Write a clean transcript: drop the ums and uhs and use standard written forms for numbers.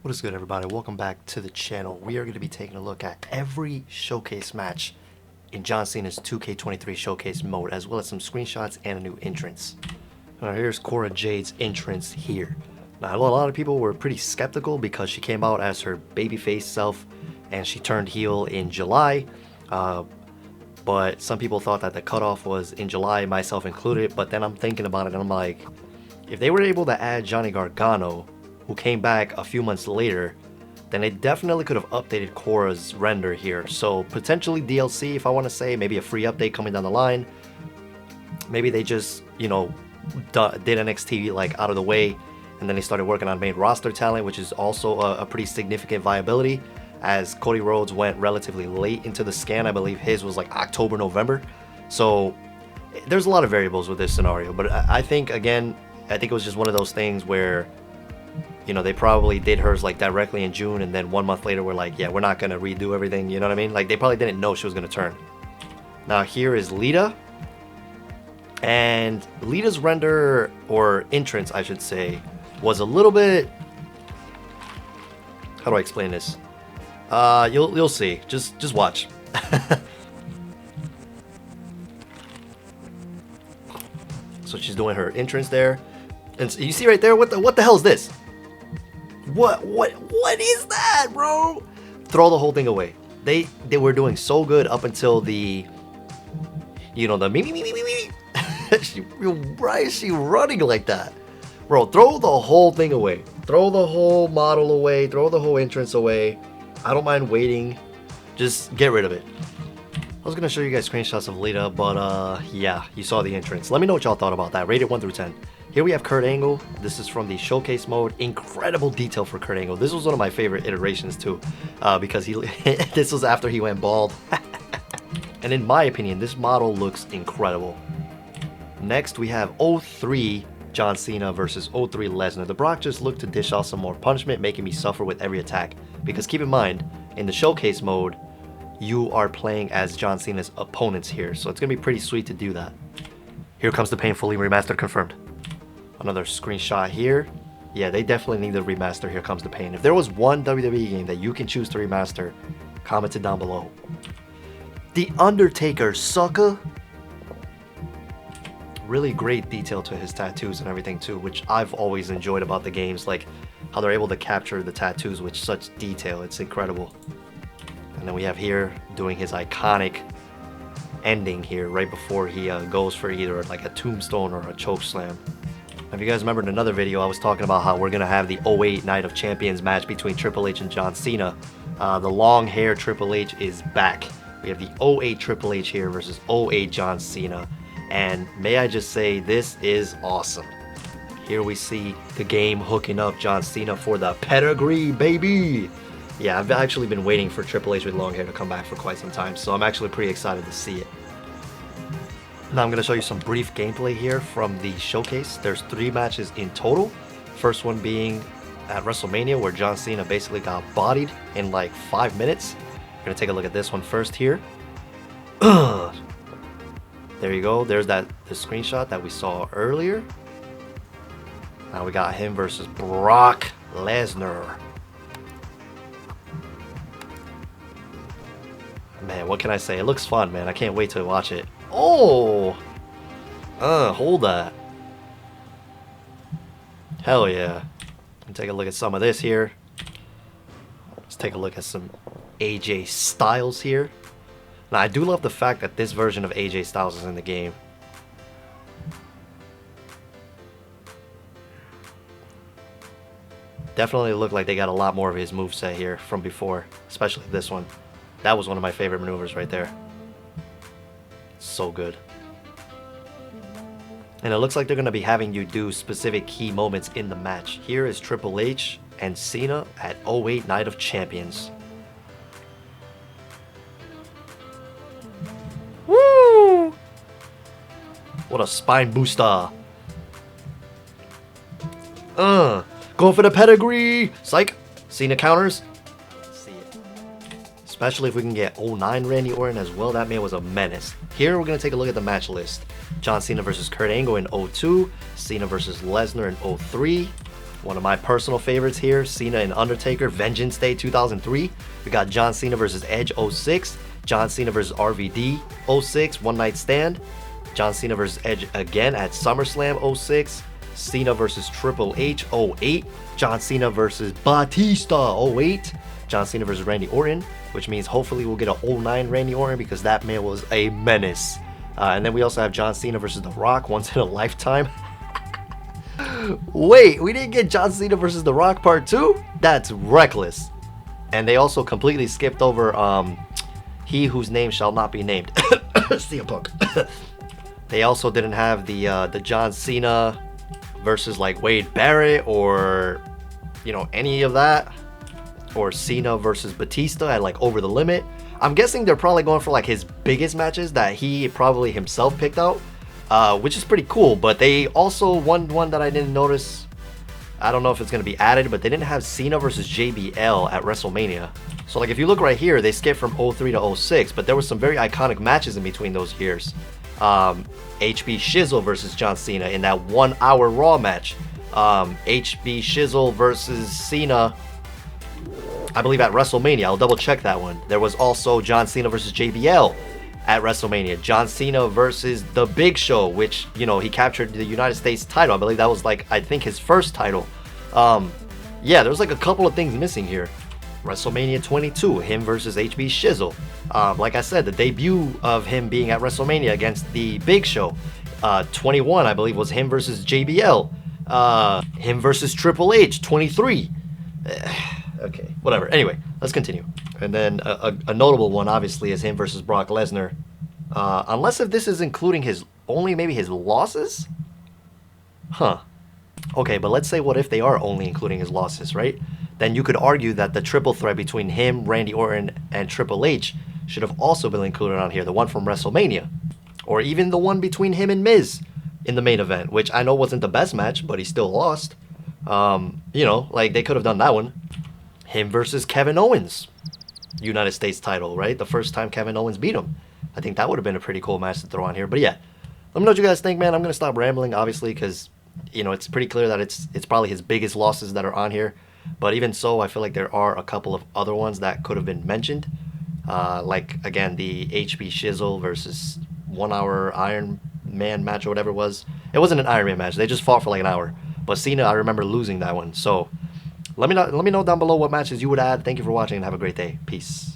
What is good, everybody? Welcome back to the channel. We are going to be taking a look at every showcase match in John Cena's 2K23 showcase mode, as well as some screenshots and a new entrance. Now here's Cora Jade's entrance here. Now a lot of people were pretty skeptical because she came out as her babyface self and she turned heel in July. But some people thought that the cutoff was in July, myself included. But then I'm thinking about it and I'm like, if they were able to add Johnny Gargano, who came back a few months later, then they definitely could have updated Cora's render here. So potentially DLC, if I want to say, maybe a free update coming down the line. Maybe they just, you know, did NXT like out of the way, and then they started working on main roster talent, which is also a pretty significant viability, as Cody Rhodes went relatively late into the scan. I believe his was like October, November. So there's a lot of variables with this scenario, but I think, again, I think it was just one of those things where, you know, they probably did hers like directly in June, and then 1 month later we're like, yeah, we're not gonna redo everything, you know what I mean? Like, they probably didn't know she was gonna turn. Now here is Lita, and Lita's render, or entrance I should say, was a little bit, how do I explain this? You'll see. Just watch. So she's doing her entrance there, and so you see right there, what the hell is this? What is that, bro? Throw the whole thing away. They were doing so good up until the, you know, the me. Why is she running like that? Bro, throw the whole thing away. Throw the whole model away. Throw the whole entrance away. I don't mind waiting. Just get rid of it. I was gonna show you guys screenshots of Lita, but yeah, you saw the entrance. Let me know what y'all thought about that. Rated 1 through 10. Here we have Kurt Angle. This is from the showcase mode. Incredible detail for Kurt Angle. This was one of my favorite iterations too, because this was after he went bald. And in my opinion, this model looks incredible. Next, we have 03 John Cena versus 03 Lesnar. The Brock just looked to dish out some more punishment, making me suffer with every attack. Because keep in mind, in the showcase mode, you are playing as John Cena's opponents here, so it's gonna be pretty sweet to do that. Here comes the painfully remastered confirmed. Another screenshot here. Yeah, they definitely need to remaster Here Comes the Pain. If there was one WWE game that you can choose to remaster, comment it down below. The Undertaker, sucker. Really great detail to his tattoos and everything too, which I've always enjoyed about the games, like how they're able to capture the tattoos with such detail. It's incredible. And then we have here doing his iconic ending here right before he goes for either like a tombstone or a choke slam. If you guys remember in another video, I was talking about how we're going to have the 08 Night of Champions match between Triple H and John Cena. The long hair Triple H is back. We have the 08 Triple H here versus 08 John Cena. And may I just say, this is awesome. Here we see the game hooking up John Cena for the pedigree, baby. Yeah, I've actually been waiting for Triple H with long hair to come back for quite some time, so I'm actually pretty excited to see it. Now I'm going to show you some brief gameplay here from the showcase. There's 3 matches in total. First one being at WrestleMania, where John Cena basically got bodied in like 5 minutes. We're going to take a look at this one first here. There you go. There's the screenshot that we saw earlier. Now we got him versus Brock Lesnar. Man, what can I say? It looks fun, man. I can't wait to watch it. Oh! Hold that. Hell yeah. Let's take a look at some of this here. Let's take a look at some AJ Styles here. Now, I do love the fact that this version of AJ Styles is in the game. Definitely look like they got a lot more of his moveset here from before, especially this one. That was one of my favorite maneuvers right there. So good. And it looks like they're going to be having you do specific key moments in the match. Here is Triple H and Cena at 08 Night of Champions. Woo! What a spine booster. Going for the pedigree. Psych. Cena counters. Especially if we can get 09 Randy Orton as well. That man was a menace. Here we're going to take a look at the match list. John Cena versus Kurt Angle in 02. Cena versus Lesnar in 03. One of my personal favorites here, Cena and Undertaker, Vengeance Day 2003. We got John Cena versus Edge 06, John Cena versus RVD 06, One Night Stand, John Cena versus Edge again at SummerSlam 06, Cena versus Triple H 08, John Cena versus Batista 08, John Cena versus Randy Orton, which means hopefully we'll get a 09 Randy Orton because that man was a menace. And then we also have John Cena versus The Rock, once in a lifetime. Wait, we didn't get John Cena versus The Rock part 2? That's reckless. And they also completely skipped over He Whose Name Shall Not Be Named. CM Punk. They also didn't have the John Cena versus like Wade Barrett or, you know, any of that. Or Cena versus Batista at like Over the Limit. I'm guessing they're probably going for like his biggest matches that he probably himself picked out. Which is pretty cool, but they also, one that I didn't notice, I don't know if it's going to be added, but they didn't have Cena versus JBL at WrestleMania. So like if you look right here, they skipped from 03 to 06, but there were some very iconic matches in between those years. HB Shizzle versus John Cena in that 1 hour Raw match. HB Shizzle versus Cena, I believe at WrestleMania. I'll double check that one. There was also John Cena versus JBL at WrestleMania. John Cena versus The Big Show, which, you know, he captured the United States title. I believe that was like, I think his first title. Yeah, there's like a couple of things missing here. WrestleMania 22, him versus HB Shizzle. Like I said, the debut of him being at WrestleMania against The Big Show. 21, I believe, was him versus JBL. Him versus Triple H, 23. Okay, whatever. Anyway, let's continue. And then a notable one, obviously, is him versus Brock Lesnar. Unless if this is including his, only maybe his losses? Huh. Okay, but let's say what if they are only including his losses, right? Then you could argue that the triple threat between him, Randy Orton, and Triple H should have also been included on here. The one from WrestleMania. Or even the one between him and Miz in the main event, which I know wasn't the best match, but he still lost. You know, like they could have done that one. Him versus Kevin Owens. United States title, right? The first time Kevin Owens beat him. I think that would have been a pretty cool match to throw on here. But yeah, let me know what you guys think, man. I'm going to stop rambling, obviously, because, you know, it's pretty clear that it's probably his biggest losses that are on here. But even so, I feel like there are a couple of other ones that could have been mentioned. Like, again, the HB Shizzle versus 1 hour Iron Man match or whatever it was. It wasn't an Iron Man match. They just fought for like an hour. But Cena, I remember losing that one. So let me know down below what matches you would add. Thank you for watching and have a great day. Peace.